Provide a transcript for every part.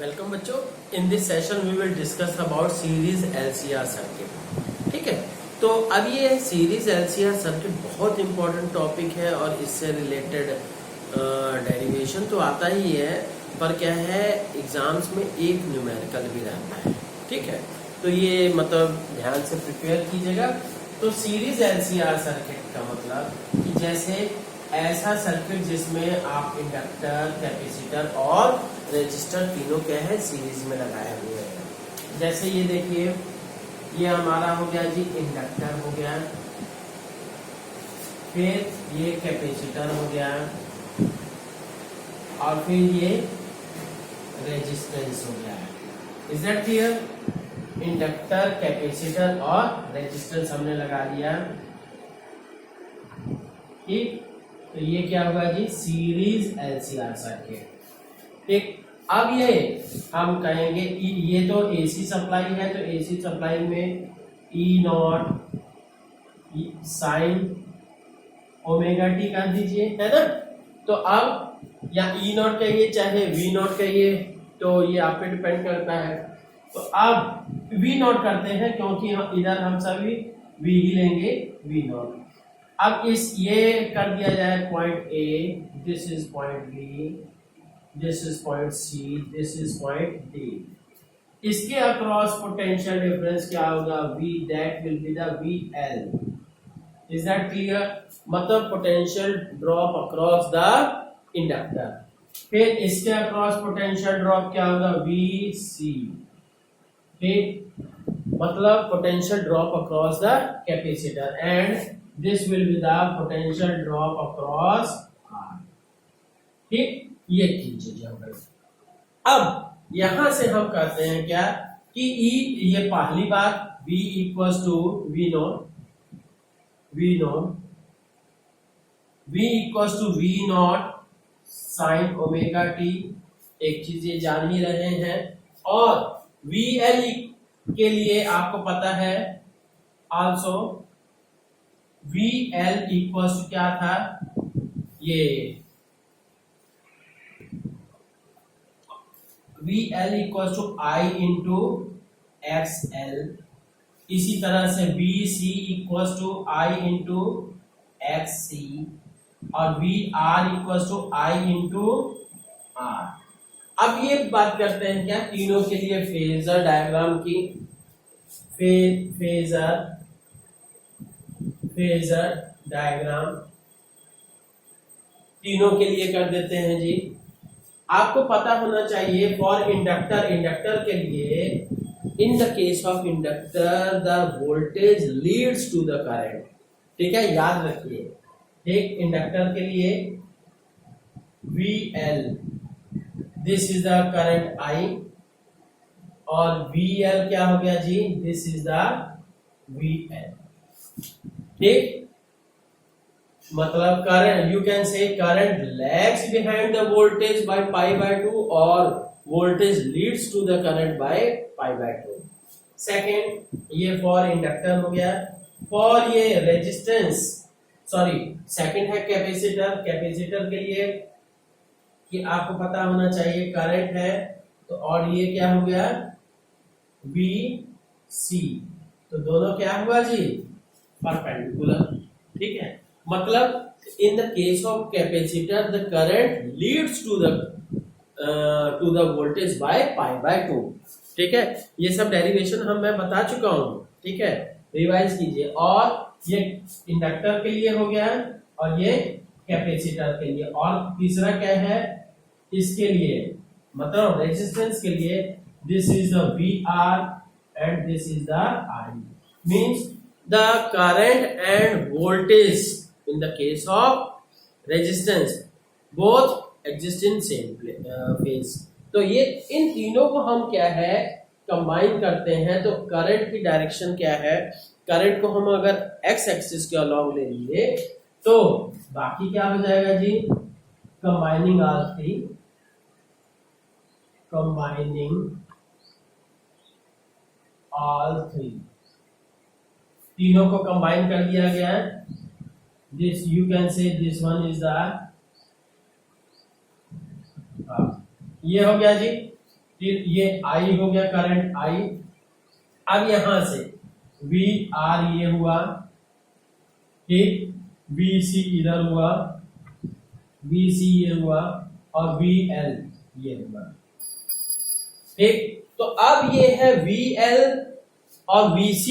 Welcome बच्चों। In this session we will discuss about series LCR circuit. ठीक है, तो अब ये सीरीज एलसीआर सर्किट बहुत इंपॉर्टेंट टॉपिक है और इससे रिलेटेड डेरिवेशन तो आता ही है, पर क्या है एग्जाम्स में एक न्यूमेरिकल भी रहता है। ठीक है, तो ये मतलब ध्यान से प्रिपेयर कीजिएगा। तो सीरीज एलसीआर सर्किट का मतलब कि जैसे ऐसा सर्किट जिसमें आप इंडक्टर, कैपेसिटर और रेजिस्टर तीनों क्या है सीरीज में लगाए हुए हैं। जैसे ये देखिए, ये हमारा हो गया जी इंडक्टर हो गया, फिर ये कैपेसिटर हो गया और फिर ये रेजिस्टेंस हो गया। Is that clear? Inductor, capacitor और रेजिस्टेंस हमने लगा दिया। ठीक, तो ये क्या होगा जी सीरीज एलसीआर सर्किट। ठीक, अब ये हम कहेंगे ये तो एसी सप्लाई है, तो एसी सप्लाई में ई नॉट साइन ओमेगा टी कर दीजिए, है ना। तो अब या ई नॉट कहिए चाहे वी नॉट कहिए, तो ये आप पे डिपेंड करता है। तो अब वी नॉट करते हैं क्योंकि इधर हम सभी वी ही लेंगे, वी नॉट। अब इस ये कर दिया जाए point A, this is point B, this is point C, this is point D. इसके अक्रॉस पोटेंशियल डिफरेंस क्या होगा? V, that will be the V L. Is that clear? मतलब potential drop across the inductor. फिर इसके across पोटेंशियल ड्रॉप क्या होगा? V C. ठीक, मतलब potential drop across the capacitor and this will be the potential drop across R। ठीक, ये कीजिए। अब यहां से हम करते हैं क्या कि E, ये पहली बात V equals to V naught, V naught, V equals to V naught sine omega t. एक चीज ये जान ही रहे हैं। और VL के लिए आपको पता है आल्सो VL इक्वल्स टू क्या था? ये VL equals to I into XL। इसी तरह से VC equals to I into XC और VR equals to I into R। अब ये बात करते हैं क्या तीनों के लिए फेजर डायग्राम की। फेजर डायग्राम तीनों के लिए कर देते हैं जी। आपको पता होना चाहिए फॉर इंडक्टर के लिए, in the case of inductor the voltage leads to the current. ठीक है, याद रखिए। ठीक, इंडक्टर के लिए VL, this is the current I और VL क्या हो गया जी? This is the VL। ठीक, मतलब current, you can say current lags behind the voltage by pi by 2 और voltage leads to the current by pi by 2। Second, ये for inductor हो गया। फॉर ये रेजिस्टेंस, सॉरी सेकेंड है capacitor के लिए कि आपको पता होना चाहिए करंट है, तो और ये क्या हो गया? VC। तो दोनों क्या हुआ जी? परपेंडिकुलर। ठीक है, मतलब in the case of capacitor the current leads to the voltage by pi by 2। ठीक है, ये सब डेरिवेशन मैं बता चुका हूं। ठीक है, रिवाइज कीजिए। और ये इंडक्टर के लिए हो गया और ये कैपेसिटर के लिए। और तीसरा क्या है इसके लिए, मतलब रेजिस्टेंस के लिए, this is the VR and this is the I। Means the current and voltage in the case of resistance both exist in same phase। तो ये इन तीनों को हम क्या है कंबाइन करते हैं। तो करंट की डायरेक्शन क्या है? करंट को हम अगर x एक्सिस के अलॉन्ग ले लिए तो बाकी क्या हो जाएगा जी? कंबाइनिंग ऑल थ्री, तीनों को कंबाइन कर दिया गया है। दिस यू कैन से दिस वन इज द, ये हो गया जी। फिर ये I हो गया करंट I। अब यहां से VR ये हुआ, ठीक, VC इधर हुआ, VC ये हुआ और VL ये हुआ, ठीक। तो अब ये है VL और VC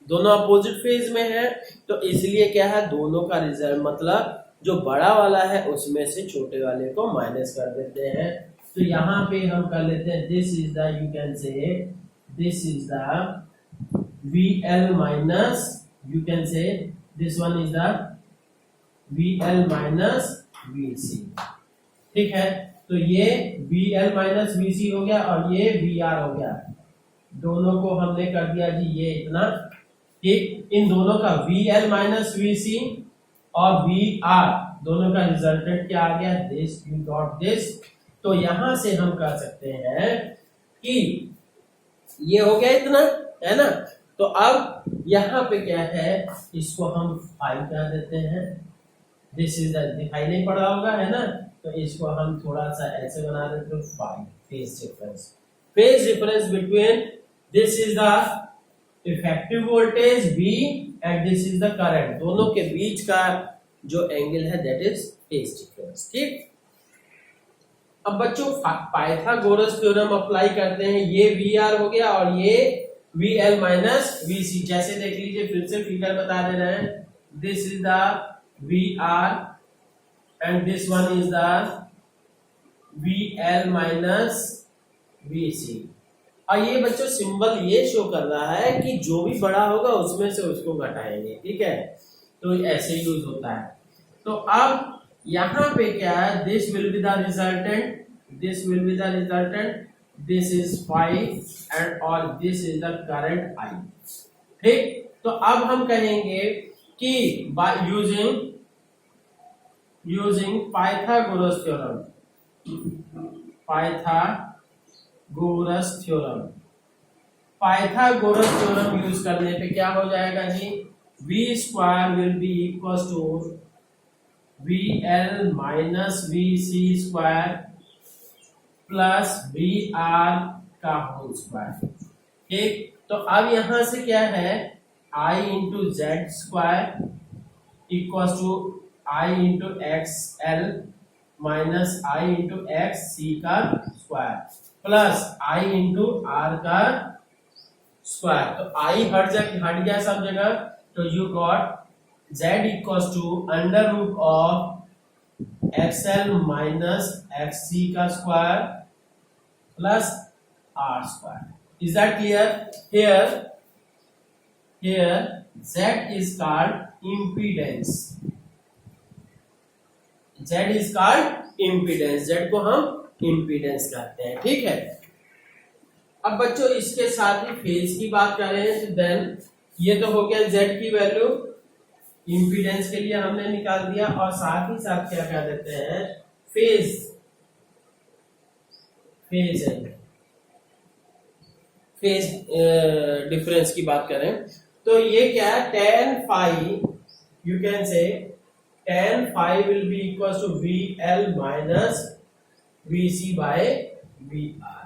दोनों अपोजिट फेज में है, तो इसलिए क्या है, दोनों का रिजल्ट मतलब जो बड़ा वाला है उसमें से छोटे वाले को माइनस कर देते हैं। तो यहाँ पे हम कर लेते हैं this is the, you can से this is the VL minus, you can से this one is the VL minus VC, ठीक है। तो ये VL माइनस VC हो गया और ये VR हो गया, दोनों को हमने कर दिया जी ये इतना, ठीक। इन दोनों का VL माइनस VC और VR दोनों का रिजल्टेंट क्या आ गया, दिस, यू गॉट दिस। तो यहां से हम कह सकते हैं कि ये हो गया इतना, है ना। तो अब यहाँ पे क्या है, इसको हम 5 कह देते हैं, दिस इज द, दिखाई नहीं पड़ा होगा, है ना। तो इसको हम थोड़ा सा ऐसे बना देते हैं 5, phase difference, phase difference between this is the effective voltage V and this is the current, दोनों के बीच का जो एंगल है दैट इज फेज डिफरेंस, ठीक। अब बच्चों पाइथागोरस थ्योरम अप्लाई करते हैं, ये VR हो गया और ये VL माइनस VC, जैसे देख लीजिए फिर से फिगर बता दे रहे हैं, this is the VR and this one is the VL minus VC। और ये बच्चों सिंबल ये शो कर रहा है कि जो भी बड़ा होगा उसमें से उसको घटाएंगे, ठीक है। तो ऐसे यूज होता है। तो अब यहाँ पे क्या है, this will be the resultant, this will be the resultant, this is 5 and और this is the current I, ठीक। तो अब हम कहेंगे कि by using Pythagoras theorem, Pythagoras theorem, Pythagoras theorem use करने पे क्या हो जाएगा जी, V square will be equal to VL minus VC square plus VR का होल स्क्वायर, ठीक। तो अब यहां से क्या है, I into Z square equal to I into XL minus I into XC का square plus I into R का स्क्वायर। तो I हट गया सब जगह, तो you got Z equal to under root of XL minus XC का square plus R square. Is that clear? Here Z is called impedance, Z is called impedance, Z को हम impedance कहते हैं, ठीक है। अब बच्चों इसके साथ ही फेज की बात कर रहे हैं, तो देन ये तो हो गया Z की वैल्यू इंपीडेंस के लिए हमने निकाल दिया, और साथ ही साथ क्या कह देते हैं, फेज डिफरेंस की बात करें तो ये क्या है, tan phi, you can say tan phi will be equal to VL minus VC by VR,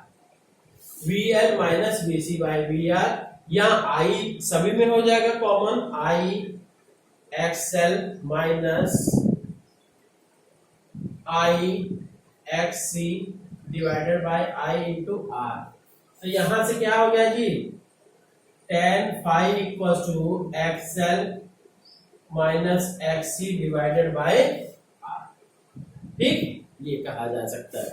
VL minus VC by VR, या I सभी में हो जाएगा common, I XL minus I XC divided by I into R। तो यहां से क्या हो गया जी, tan phi equal to XL minus XC divided by R, ठीक, ये कहा जा सकता है।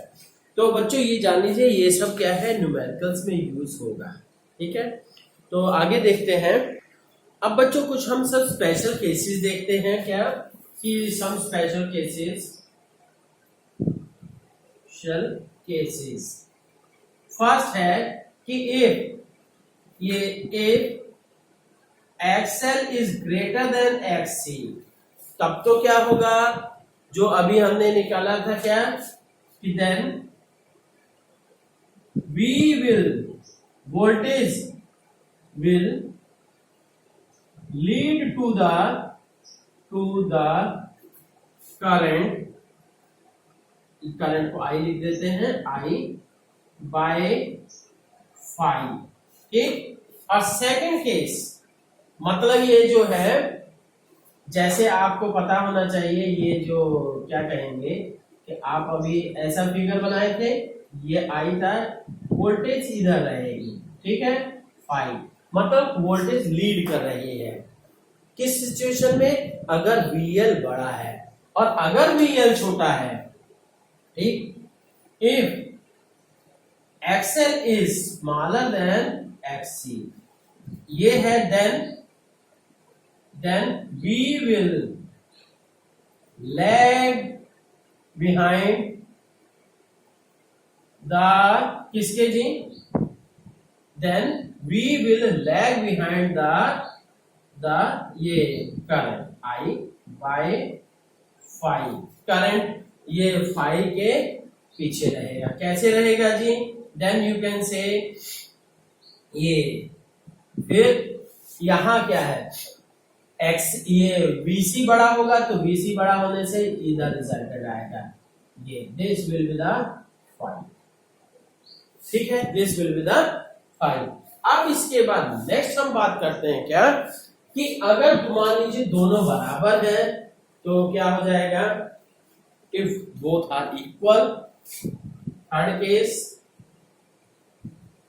तो बच्चों ये जान लीजिए ये सब क्या है, न्यूमेरिकल्स में यूज होगा, ठीक है। तो आगे देखते हैं। अब बच्चों कुछ हम सब स्पेशल केसेस देखते हैं, क्या कि सम स्पेशल केसेस फर्स्ट है कि if XL is greater than XC, तब तो क्या होगा, जो अभी हमने निकाला था क्या, कि then voltage will lead to the current को I लिख देते हैं, I बाय 5। ठीक, और सेकंड केस मतलब ये जो है, जैसे आपको पता होना चाहिए, ये जो क्या कहेंगे कि आप अभी ऐसा फिगर बनाए थे, ये आई था, वोल्टेज इधर रहेगी, ठीक है 5, मतलब वोल्टेज लीड कर रही है। किस सिचुएशन में? अगर VL बड़ा है और अगर VL छोटा है, ठीक, if XL is smaller than XC, ये है, then we will lag behind the किसके जी? then we will lag behind the ये करंट I by 5, करंट ये 5 के पीछे रहेगा। कैसे रहेगा जी? then you can say ये, फिर यहां क्या है, X, ये VC बड़ा होगा तो VC बड़ा होने से इधर रिजल्टेड आएगा, ये दिस विल बी द 5। ठीक है, दिस विल बी द 5। अब इसके बाद नेक्स्ट हम बात करते हैं क्या, कि अगर मान लीजिए दोनों बराबर हैं तो क्या हो जाएगा, if both are equal. Third case,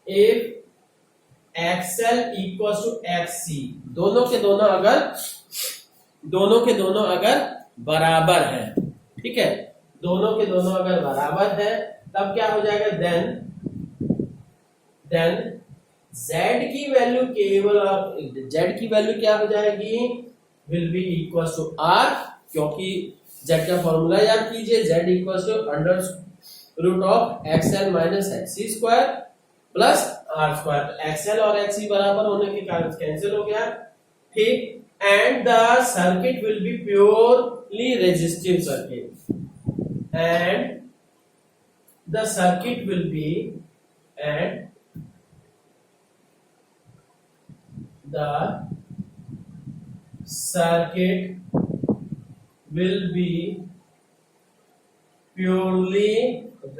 if XL equal to XC, दोनों के दोनों अगर बराबर है, ठीक है, दोनों के दोनों अगर बराबर है, तब क्या हो जाएगा, देन Z की वैल्यू केवल, Z की वैल्यू क्या हो जाएगी, will be equal to R, क्योंकि Z का फॉर्मूला याद कीजिए, Z equal to under root of XL minus XC square plus R square. XL और XC बराबर होने के कारण कैंसिल हो गया, ठीक, and the circuit will be purely resistive circuit, and the circuit will be, and the circuit will be purely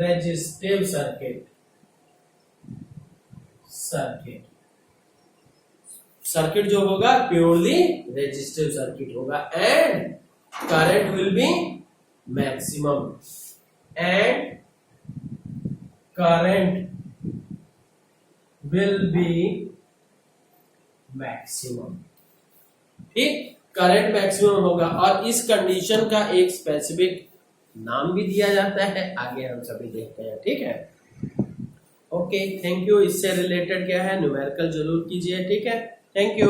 resistive circuit, circuit जो होगा प्योरली रेजिस्टिव सर्किट होगा, and current will be maximum, and current will be maximum. ठीक, current maximum होगा, और इस condition का एक specific नाम भी दिया जाता है, आगे हम सभी देखते हैं। ठीक है, ओके, थैंक यू। इससे रिलेटेड क्या है, न्यूमेरिकल जरूर कीजिए। ठीक है, थैंक यू।